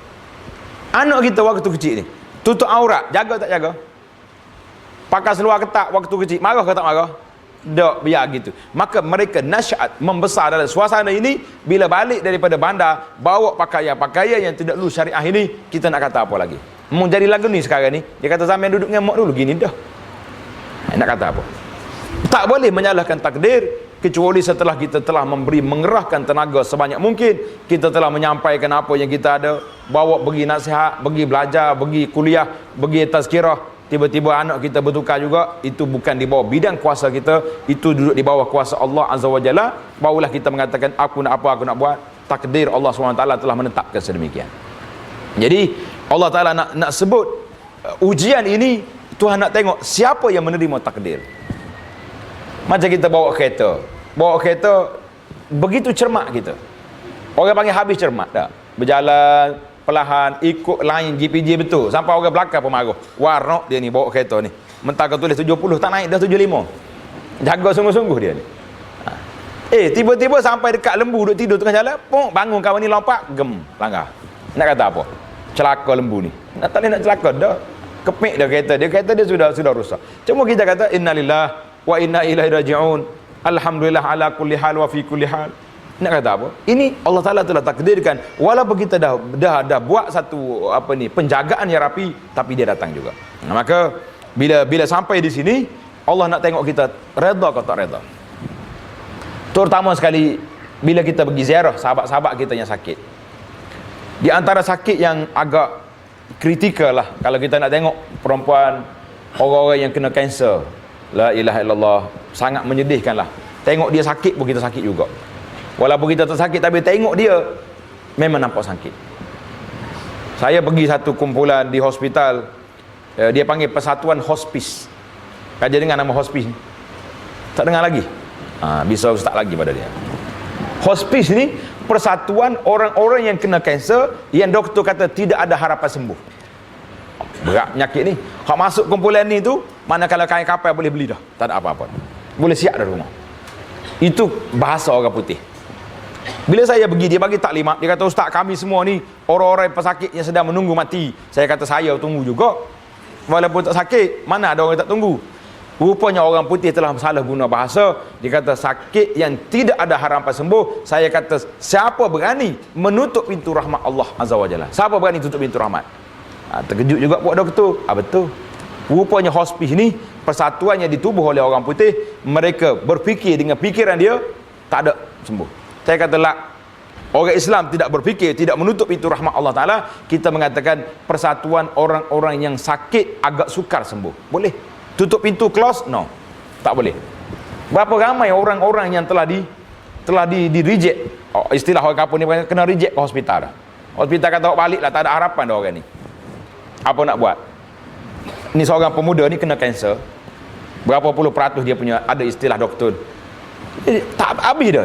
Anak kita waktu kecil ni tutup aurat, jaga tak jaga? Pakai seluar ketat waktu kecil, marah ke tak marah? Tak, biar gitu. Maka mereka nasyat, membesar dalam suasana ini. Bila balik daripada bandar, bawa pakaian yang tidak lulus syariah ini, kita nak kata apa lagi? Mau jadi lagu ni sekarang ni, dia kata zaman duduk dengan mak dulu gini dah. Nak kata apa? Tak boleh menyalahkan takdir, kecuali setelah kita telah mengerahkan tenaga sebanyak mungkin, kita telah menyampaikan apa yang kita ada, bawa pergi nasihat, pergi belajar, pergi kuliah, pergi tazkirah. Tiba-tiba anak kita bertukar juga, itu bukan di bawah bidang kuasa kita, itu duduk di bawah kuasa Allah Azza wa Jalla. Barulah kita mengatakan aku nak apa, aku nak buat. Takdir Allah SWT telah menetapkan sedemikian. Jadi Allah Ta'ala nak sebut ujian ini, Tuhan nak tengok siapa yang menerima takdir. Macam kita bawa kereta begitu cermat kita. Orang panggil habis cermat dah. Berjalan perlahan, ikut line GPJ betul. Sampai orang belakang pun marah. Warnok dia ni bawa kereta ni. Mentah kau tulis 70, tak naik dah 75. Jaga sungguh-sungguh dia ni. Tiba-tiba sampai dekat lembu duduk tidur tengah jalan, bangun kawan ni lompat, langgar. Nak kata apa? Celaka lembu ni. Tak boleh nak celaka dah. Kepik dah kereta dia sudah rusak. Cuma kita kata innalillah wa inna ilaihi raji'un. Alhamdulillah ala kulli hal wa fi kulli hal. Nak kata apa? Ini Allah Taala telah takdirkan, walaupun kita dah buat satu penjagaan yang rapi, tapi dia datang juga. Maka bila sampai di sini, Allah nak tengok kita redha atau tak redha. Terutama sekali bila kita pergi ziarah sahabat-sahabat kita yang sakit. Di antara sakit yang agak kritikal lah, kalau kita nak tengok perempuan, orang-orang yang kena kanser, la ilaha illallah, sangat menyedihkan lah. Tengok dia sakit pun kita sakit juga. Walaupun kita tak sakit, tapi tengok dia memang nampak sakit. Saya pergi satu kumpulan di hospital, dia panggil Persatuan Hospis. Kaji dengar nama hospis? Tak dengar lagi? Bisa ustaz lagi pada dia. Hospis ni persatuan orang-orang yang kena kanser, yang doktor kata tidak ada harapan sembuh. Berat penyakit ni. Hak masuk kumpulan ni tu, manakala kain kapal boleh beli dah, tak ada apa-apa, boleh siap dah rumah. Itu bahasa orang putih. Bila saya pergi, dia bagi taklimat, dia kata, ustaz, kami semua ni orang-orang pesakit yang sedang menunggu mati. Saya kata, saya tunggu juga, walaupun tak sakit. Mana ada orang yang tak tunggu? Rupanya orang putih telah salah guna bahasa. Dia kata sakit yang tidak ada harapan sembuh. Saya kata, siapa berani menutup pintu rahmat Allah Azza wa Jalla? Siapa berani tutup pintu rahmat? Terkejut juga buat doktor. Betul. Rupanya hospis ni persatuan yang ditubuh oleh orang putih. Mereka berfikir dengan fikiran dia, tak ada sembuh. Saya kata, orang Islam tidak berfikir, tidak menutup pintu rahmat Allah Ta'ala. Kita mengatakan persatuan orang-orang yang sakit agak sukar sembuh. Boleh. Tutup pintu, close? No. Tak boleh. Berapa ramai orang-orang yang telah di reject. Istilah orang kampung ni kena reject ke hospital dah. Hospital kata balik lah, tak ada harapan dah orang ni. Apa nak buat? Ni seorang pemuda ni kena kanser. Berapa puluh peratus dia punya, ada istilah doktor. Tak habis dah.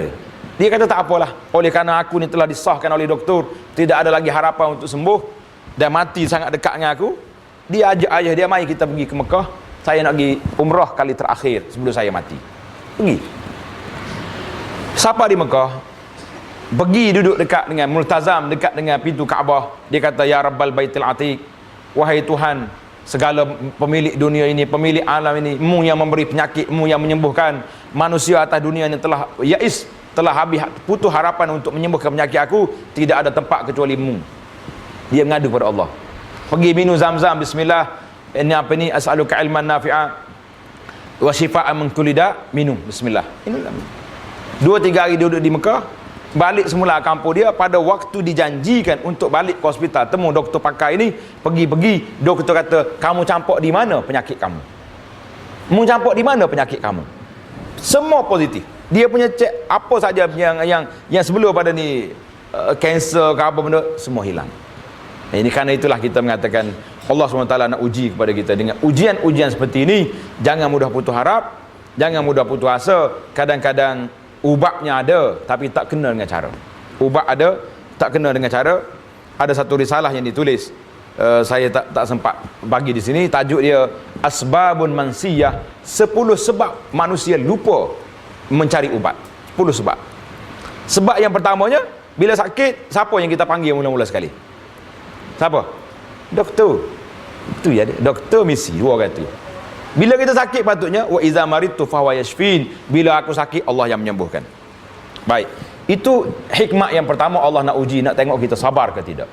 Dia kata tak apalah, oleh kerana aku ni telah disahkan oleh doktor, tidak ada lagi harapan untuk sembuh dan mati sangat dekat dengan aku. Dia ajak ayah dia, mari kita pergi ke Mekah, saya nak pergi umrah kali terakhir sebelum saya mati. Pergi. Siapa di Mekah? Pergi duduk dekat dengan multazam, dekat dengan pintu Kaabah. Dia kata, ya Rabbal Baitil Atiq, wahai Tuhan segala pemilik dunia ini, pemilik alam ini, Mu yang memberi penyakit, Mu yang menyembuhkan. Manusia atas dunia ini telah yais, telah habis putus harapan untuk menyembuhkan penyakit aku. Tidak ada tempat kecuali Mu. Dia mengadu kepada Allah. Pergi minum zam-zam, bismillah, ini apa ni, as'aluka ilman nafi'a wa shifa'an min kulli da', minum, bismillah. Inilah. 2-3 hari duduk di Mekah, balik semula kampung dia. Pada waktu dijanjikan untuk balik ke hospital, temu doktor pakar ini, pergi-pergi, doktor kata, kamu campak di mana penyakit kamu? Mu campak di mana penyakit kamu? Semua positif. Dia punya cek apa saja yang sebelum pada ni kanser ke apa benda, semua hilang. Ini kerana itulah kita mengatakan Allah SWT nak uji kepada kita dengan ujian-ujian seperti ini. Jangan mudah putus harap, jangan mudah putus asa. Kadang-kadang ubatnya ada tapi tak kena dengan cara. Ubat ada, tak kena dengan cara. Ada satu risalah yang ditulis, saya tak sempat bagi di sini. Tajuk dia Asbabun Mansiyah, 10 sebab manusia lupa mencari ubat. 10 sebab. Sebab yang pertamanya, bila sakit, siapa yang kita panggil mula-mula sekali? Siapa? Doktor. Itu ya dia. Doktor misi, dua orang tu. Bila kita sakit patutnya, wa iza maridtu fahuwa yashfin. Bila aku sakit, Allah yang menyembuhkan. Baik. Itu hikmah yang pertama, Allah nak uji, nak tengok kita sabar ke tidak.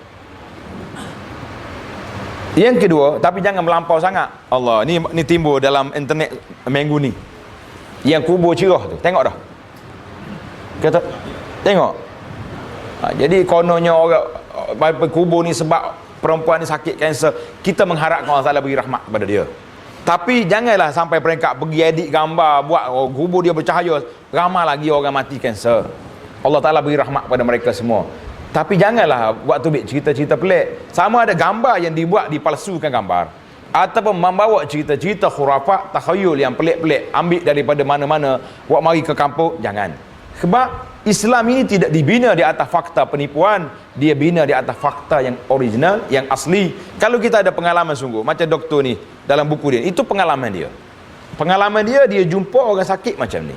Yang kedua, tapi jangan melampau sangat. Allah, ni timbul dalam internet minggu ni. Yang kubur cerah tu, tengok dah. Kata, tengok. Jadi kononnya orang kubur ni sebab perempuan ni sakit kanser, kita mengharapkan Allah Taala beri rahmat kepada dia. Tapi janganlah sampai peringkat pergi edit gambar, buat kubur dia bercahaya, ramai lagi orang mati kanser. Allah Taala beri rahmat kepada mereka semua. Tapi janganlah buat tubik cerita-cerita pelik. Sama ada gambar yang dibuat dipalsukan gambar, ataupun membawa cerita-cerita khurafat, takhayul yang pelik-pelik, ambil daripada mana-mana, buat mari ke kampung. Jangan. Sebab Islam ini tidak dibina di atas fakta penipuan, dia bina di atas fakta yang original, yang asli. Kalau kita ada pengalaman sungguh, macam doktor ni dalam buku dia, itu pengalaman dia. Pengalaman dia, dia jumpa orang sakit macam ni.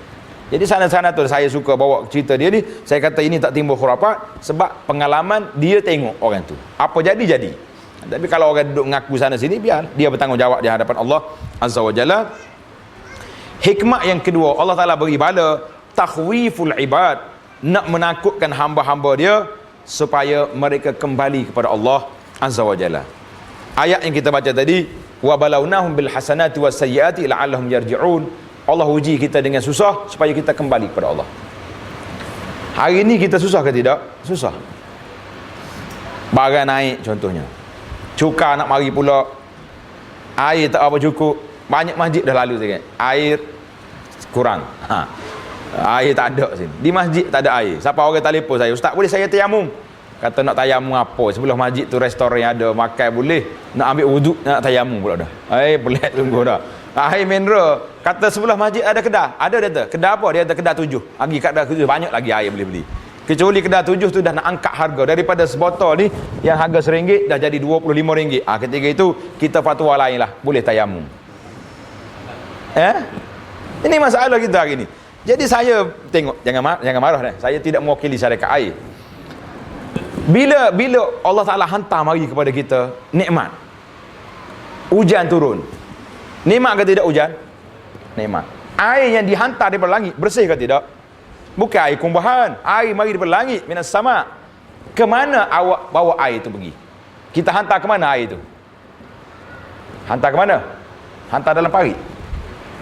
Jadi sana-sana tu saya suka bawa cerita dia ni. Saya kata ini tak timbul khurafat, sebab pengalaman dia tengok orang tu. Apa jadi. Tapi kalau orang duduk mengaku sana sini, biar dia bertanggungjawab di hadapan Allah Azza wa Jalla. Hikmah yang kedua, Allah Ta'ala beri bala takhwiful ibad nak menakutkan hamba-hamba dia supaya mereka kembali kepada Allah Azza wa Jalla. Ayat yang kita baca tadi, wa balawnahum bil hasanati was sayyiati la'allahum yarji'un. Allah uji kita dengan susah supaya kita kembali kepada Allah. Hari ini kita susah ke tidak? Susah. Barang naik contohnya. Cukai nak mari pula. Air tak apa cukup. Banyak masjid dah lalu sikit. Air kurang. Air tak ada sini. Di masjid tak ada air. Siapa orang telefon saya, "Ustaz, boleh saya tayamum?" Kata nak tayamum apa? Sebelah masjid tu restoran ada, makan boleh. Nak ambil wuduk, nak tayamum pula dah. Pelik tunggu dah. Air mineral. Kata sebelah masjid ada kedai. Ada dia kata. Kedai apa? Dia kata kedai 7. Lagi kedai 7 banyak lagi air boleh beli. Kecuali kedai 7 tu dah nak angkat harga daripada sebotol ni yang harga RM1 dah jadi RM25. Ketika itu kita fatwa lain lah, boleh tayamum. Ini masalah kita hari ni. Jadi saya tengok, jangan marah dah. Saya tidak mewakili syarikat air. Bila Allah Taala hantar mari kepada kita nikmat, hujan turun, nikmat ke tidak hujan? Nikmat. Air yang dihantar daripada langit bersih ke tidak? Bukan air kumbahan, air mari daripada langit, minas sama. Ke mana awak bawa air itu pergi? Kita hantar ke mana air itu? Hantar ke mana? Hantar dalam parit,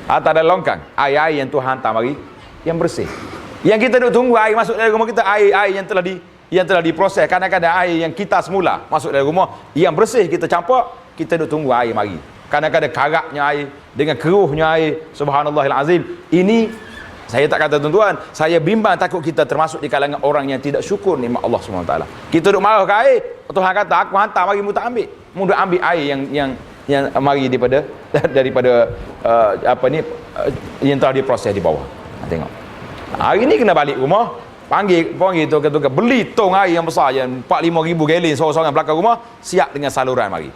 hantar dalam longkang. Air yang Tuhan hantar mari yang bersih. Yang kita duk tunggu air masuk dari rumah kita, air yang telah diproses. Kadang-kadang air yang kita semula masuk dari rumah yang bersih kita campak, kita duk tunggu air mari. Kadang-kadang karaknya air dengan keruhnya air. Subhanallahil azim. Ini saya tak kata tuan-tuan, saya bimbang takut kita termasuk di kalangan orang yang tidak syukur nikmat Allah SWT. Kita duk marah ke air, Tuhan kata aku hantar mari, mu tak ambil. Mu duk ambil air yang mari daripada yang telah diproses di bawah. Tengok. Hari ni kena balik rumah, panggil tukar-tukar, beli tong air yang besar yang 4-5 ribu galon seorang-seorang belakang rumah, siap dengan saluran mari.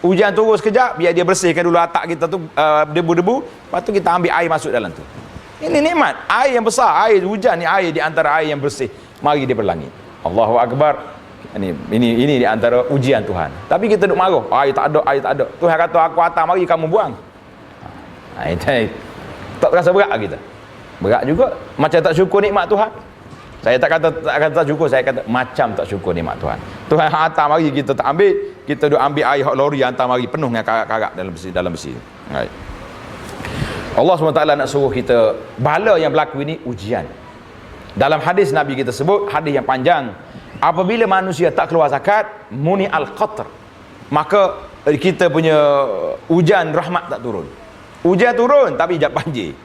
Hujan turun sekejap, biar dia bersihkan dulu atak kita tu debu-debu, lepas tu kita ambil air masuk dalam tu. Ini nikmat, air yang besar, air hujan ni air di antara air yang bersih mari daripada langit. Allahu Akbar. Ini di antara ujian Tuhan. Tapi kita duk marah, air tak ada. Tuhan kata aku hantar mari kamu buang. Tak terasa berat kita. Berat juga, macam tak syukur nikmat Tuhan. Saya tak kata tak syukur, saya kata macam tak syukur nikmat Tuhan. Tuhan hantar mari kita tak ambil, kita duk ambil air hak lori hantar mari penuh dengan karak-karak dalam besi. Right. Allah SWT nak suruh kita, bala yang berlaku ini ujian. Dalam hadis Nabi kita sebut, hadis yang panjang, apabila manusia tak keluar zakat, muni al-qatr, maka kita punya hujan rahmat tak turun. Hujan turun tapi jap banjir.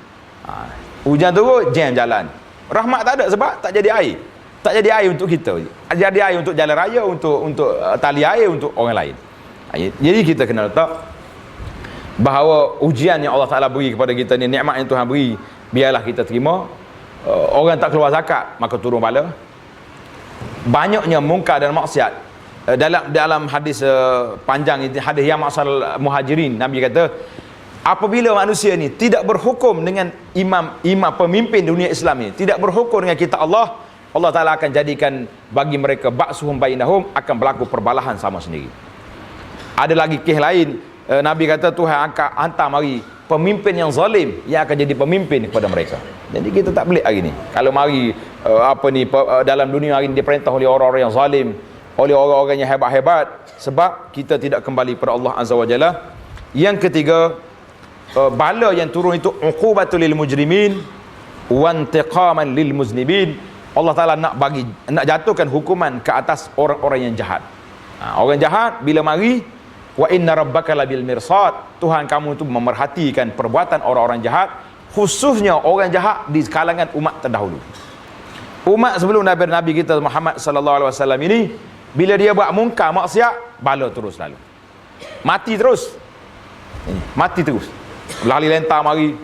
Hujan turun jam jalan. Rahmat tak ada sebab tak jadi air. Tak jadi air untuk kita. Jadi air untuk jalan raya, untuk tali air untuk orang lain. Jadi kita kena letak bahawa ujian yang Allah Ta'ala beri kepada kita ni, nikmat yang Tuhan beri, biarlah kita terima. Orang tak keluar zakat, maka turun bala. Banyaknya mungkar dan maksiat. Dalam hadis panjang, hadis yang maksal muhajirin, Nabi kata, apabila manusia ni tidak berhukum dengan imam pemimpin dunia Islam ni, tidak berhukum dengan kita Allah Ta'ala akan jadikan bagi mereka ba'suhum bainahum, akan berlaku perbalahan sama sendiri. Ada lagi kes lain, Nabi kata Tuhan akan hantar mari pemimpin yang zalim yang akan jadi pemimpin kepada mereka. Jadi kita tak pelik hari ni. Kalau mari dalam dunia hari ni diperintah oleh orang-orang yang zalim, oleh orang-orang yang hebat-hebat, sebab kita tidak kembali kepada Allah Azza wa Jalla. Yang ketiga, bala yang turun itu uqubatul lil mujrimin wa intiqaman lil muznibin. Allah Taala nak jatuhkan hukuman ke atas orang-orang yang jahat. Orang jahat bila mari, wa inna rabbaka labil mirsad, Tuhan kamu itu memerhatikan perbuatan orang-orang jahat, khususnya orang jahat di kalangan umat terdahulu. Umat sebelum Nabi kita Muhammad sallallahu alaihi wasallam ini, bila dia buat mungkar maksiat, bala terus lalu. Mati terus. Mati terus. Lali lentar mari,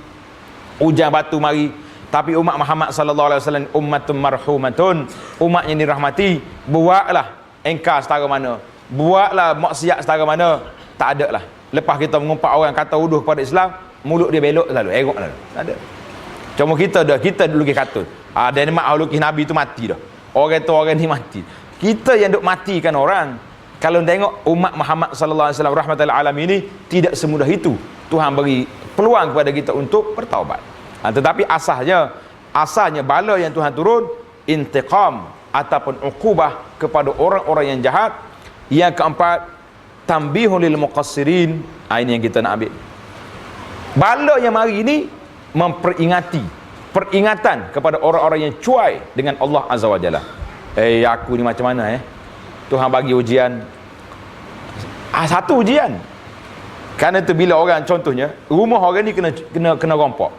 hujan batu mari. Tapi umat Muhammad sallallahu alaihi wasallam ummatun marhumatun, umat yang dirahmati. Buatlah engkar setara mana, buatlah maksiat setara mana, tak ada lah. Lepas kita mengumpat orang kata uduh kepada Islam, mulut dia belok lalu, erok lalu. Tak ada. Cuma kita dulu kata, dan mak lukis Nabi tu mati dah. Orang ni mati. Kita yang duk matikan orang. Kalau tengok umat Muhammad sallallahu alaihi wasallam rahmatul alamin ini, tidak semudah itu Tuhan beri peluang kepada kita untuk bertaubat. Tetapi asasnya bala yang Tuhan turun intiqam ataupun uqubah kepada orang-orang yang jahat. Yang keempat, tambihul lil muqassirin. Ini yang kita nak ambil. Bala yang mari ini peringatan kepada orang-orang yang cuai dengan Allah Azza wa Jalla. Aku ni macam mana Tuhan bagi ujian. Satu ujian. Kerana tu bila orang, contohnya rumah orang ni kena rompok.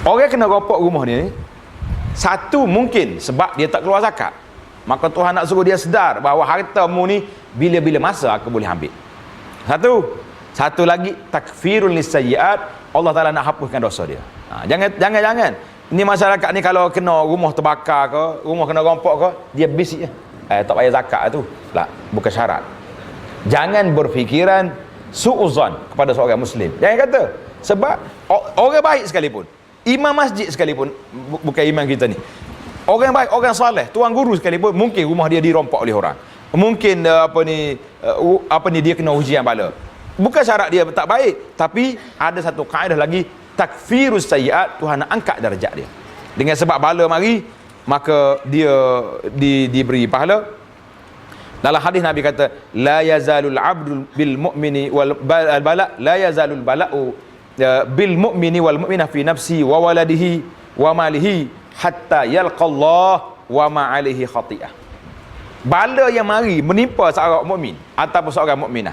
Orang kena rompok rumah ni, satu mungkin sebab dia tak keluar zakat. Maka Tuhan nak suruh dia sedar bahawa hartamu ni bila-bila masa aku boleh ambil. Satu lagi, takfirul lisayyiat. Allah Ta'ala nak hapuskan dosa dia. Jangan. Ini masyarakat ni kalau kena rumah terbakar ke, rumah kena rompok ke, dia bisik je. Tak payah zakat tu. Tak, bukan syarat. Jangan berfikiran su'uzan kepada seorang Muslim. Jangan kata. Sebab orang baik sekalipun, imam masjid sekalipun, bukan imam kita ni, orang baik, orang soleh, tuan guru sekalipun, mungkin rumah dia dirompok oleh orang. Mungkin dia kena ujian bala. Bukan syarat dia tak baik, tapi ada satu kaedah lagi, takfirus sayyiat. Tuhan nak angkat darjat dia. Dengan sebab bala mari, maka dia diberi pahala. Dalam hadis Nabi kata, la yazalul abdul bil mu'mini wal bala, la yazalul bala'u bil mu'mini wal mu'minah fi nafsi wa waladihi wa malihi hatta yalqallah wa ma alaihi khati'ah. Bala yang mari menimpa seorang mukmin ataupun seorang mukminah,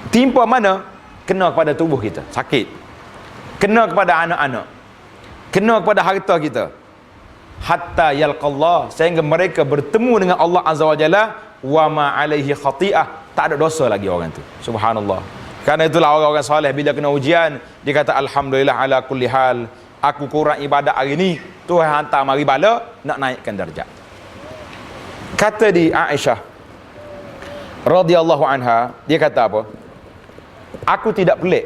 timpa mana? Kena kepada tubuh kita, sakit. Kena kepada anak-anak. Kena kepada harta kita. Hatta yalqallah, sehingga mereka bertemu dengan Allah Azza wa Jalla, wa ma alaihi khati'ah, tak ada dosa lagi orang tu. Subhanallah. Karena itulah orang-orang soleh bila kena ujian, dia kata alhamdulillah ala kulli hal, aku kurang ibadat hari ni, Tuhan hantar mari bala nak naikkan darjat. Kata di Aisyah radhiyallahu anha, dia kata apa? Aku tidak pelik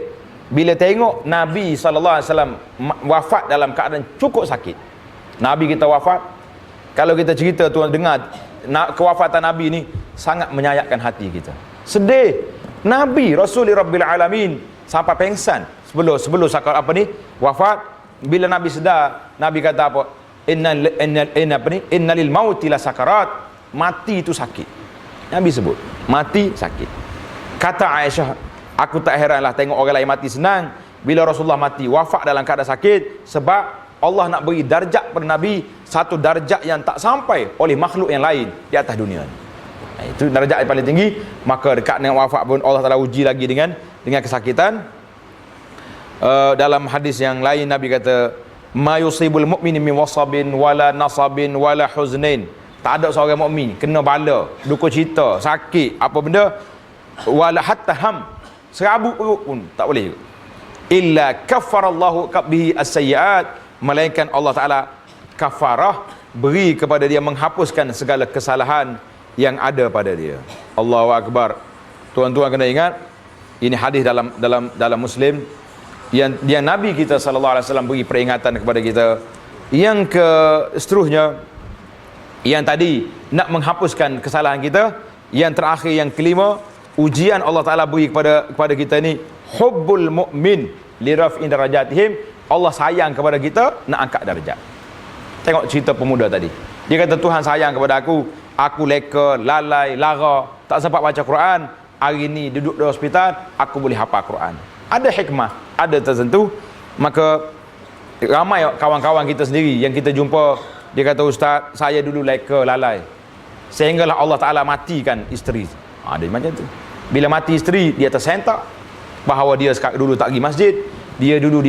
bila tengok Nabi SAW wafat dalam keadaan cukup sakit. Nabi kita wafat, kalau kita cerita tuan dengar kewafatan Nabi ni sangat menyayatkan hati kita. Sedih. Nabi Rasulullah Rabbil Alamin sampai pengsan sebelum wafat. Bila Nabi sedar, Nabi kata apa? Innalil mauti la sakarat. Mati itu sakit. Nabi sebut mati sakit. Kata Aisyah, aku tak heranlah tengok orang lain mati senang, bila Rasulullah mati wafat dalam keadaan sakit, sebab Allah nak beri darjat pada Nabi, satu darjat yang tak sampai oleh makhluk yang lain di atas dunia ni. Itu darjat yang paling tinggi. Maka dekat dengan wafat pun Allah Ta'ala uji lagi dengan kesakitan. Dalam hadis yang lain Nabi kata, ma yusibul mu'mini min wasabin wala nasabin wala huznain. Tak ada seorang mukmin kena bala, duka cita, sakit, apa benda, wala hatta ham, serabut perut pun tak boleh juga. Illa kaffarallahu bihi as-sayyiat, melainkan Allah Ta'ala kafarah, beri kepada dia, menghapuskan segala kesalahan yang ada pada dia. Allahu Akbar. Tuan-tuan kena ingat, ini hadis dalam Muslim yang Nabi kita sallallahu alaihi wasallam beri peringatan kepada kita. Yang seterusnya, yang tadi nak menghapuskan kesalahan kita. Yang terakhir, yang kelima, ujian Allah Ta'ala beri kepada kita ni, hubbul mu'min li raf'in darajatihim. Allah sayang kepada kita, nak angkat darjat. Tengok cerita pemuda tadi. Dia kata, Tuhan sayang kepada aku leka, lalai, lara, tak sempat baca Quran. Hari ni duduk di hospital, aku boleh hafal Quran. Ada hikmah, ada tertentu. Maka ramai kawan-kawan kita sendiri yang kita jumpa, dia kata, Ustaz, saya dulu leka, lalai, sehinggalah Allah Ta'ala matikan isteri. Dia macam tu. Bila mati isteri, dia tersentak bahawa dia dulu tak pergi masjid, dia dulu,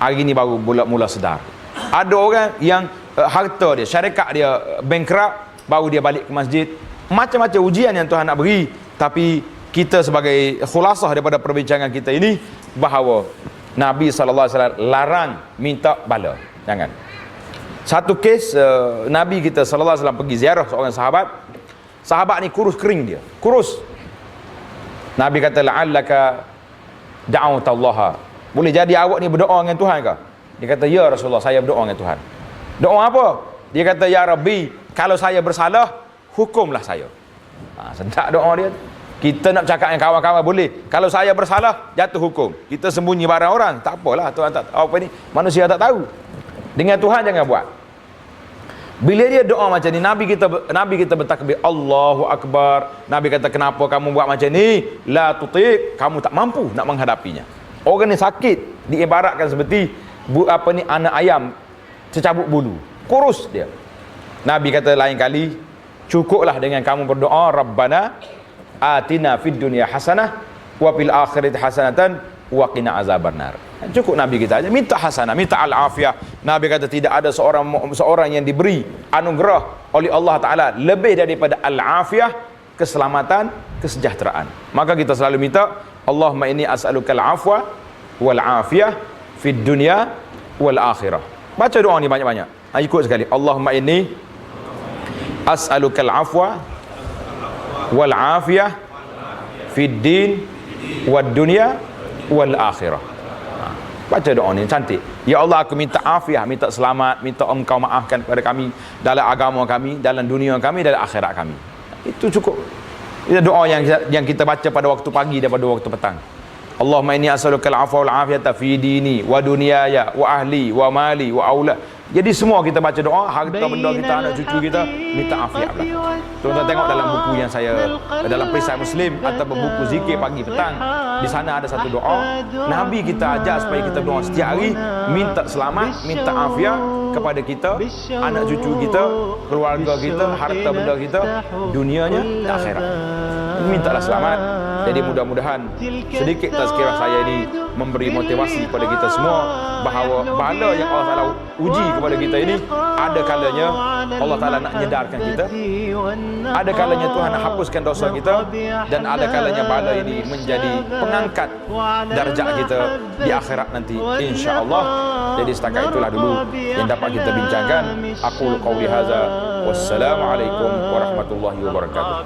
hari ni baru mula sedar. Ada orang yang harta dia, syarikat dia bankrupt, baru dia balik ke masjid. Macam-macam ujian yang Tuhan nak beri. Tapi kita sebagai khulasah daripada perbincangan kita ini, bahawa Nabi SAW larang minta bala. Jangan. Satu kes, Nabi kita SAW pergi ziarah seorang sahabat. Sahabat ni kurus kering dia, kurus. Nabi kata, la'allaka da'awtallaha, boleh jadi awak ni berdoa dengan Tuhan ke? Dia kata, ya Rasulullah, saya berdoa dengan Tuhan. Doa apa? Dia kata, ya Rabbi, kalau saya bersalah, hukumlah saya. Sedap doa dia. Kita nak cakap dengan kawan-kawan boleh. Kalau saya bersalah, jatuh hukum. Kita sembunyi barang orang, tak apalah, Tuhan tak apa ni, manusia tak tahu. Dengan Tuhan jangan buat. Bila dia doa macam ni, Nabi kita bertakbir Allahu Akbar. Nabi kata, kenapa kamu buat macam ni? La tutiq, kamu tak mampu nak menghadapinya. Orang ni sakit diibaratkan seperti anak ayam tercabut bulu, kurus dia. Nabi kata lain kali, cukuplah dengan kamu berdoa, Rabbana atina fid dunya hasanah wa fil akhirati hasanatan wa qina azabannar. Cukup Nabi kita aja minta hasanah, minta al-afiyah. Nabi kata tidak ada seorang yang diberi anugerah oleh Allah Taala lebih daripada al-afiyah, keselamatan, kesejahteraan. Maka kita selalu minta, Allahumma inni as'alukal afwa wal afiyah fid dunya wal akhirah. Baca doa ni banyak-banyak. Ikut sekali. Allahumma inni as'alukal afwa wal afiyah fid din wad dunya wal akhirah. Baca doa ni cantik. Ya Allah, aku minta afiah, minta selamat, minta Engkau maafkan kepada kami dalam agama kami, dalam dunia kami, dalam akhirat kami. Itu cukup. Itu doa yang kita baca pada waktu pagi dan pada waktu petang. Allahumma inni as'alukal afwa wal afiyata fi dini wa dunyaya wa ahli wa mali wa aulad. Jadi semua kita baca doa, harta benda kita, anak cucu kita, minta afiat lah. Tuan-tuan tengok dalam buku yang saya, dalam perisai Muslim ataupun buku zikir pagi petang, di sana ada satu doa. Nabi kita ajar supaya kita doa setiap hari, minta selamat, minta afiat kepada kita, anak cucu kita, keluarga kita, harta benda kita, dunianya dan akhirat. Mintalah selamat. Jadi mudah-mudahan sedikit tazkirah saya ini memberi motivasi kepada kita semua bahawa bala yang Allah Ta'ala uji kepada kita ini, ada kalanya Allah Ta'ala nak nyedarkan kita, ada kalanya Tuhan nak hapuskan dosa kita, dan ada kalanya bala ini menjadi pengangkat darjat kita di akhirat nanti, insya-Allah. Jadi setakat itulah dulu yang dapat kita bincangkan. Aqulu qawli hadza, wassalamualaikum warahmatullahi wabarakatuh.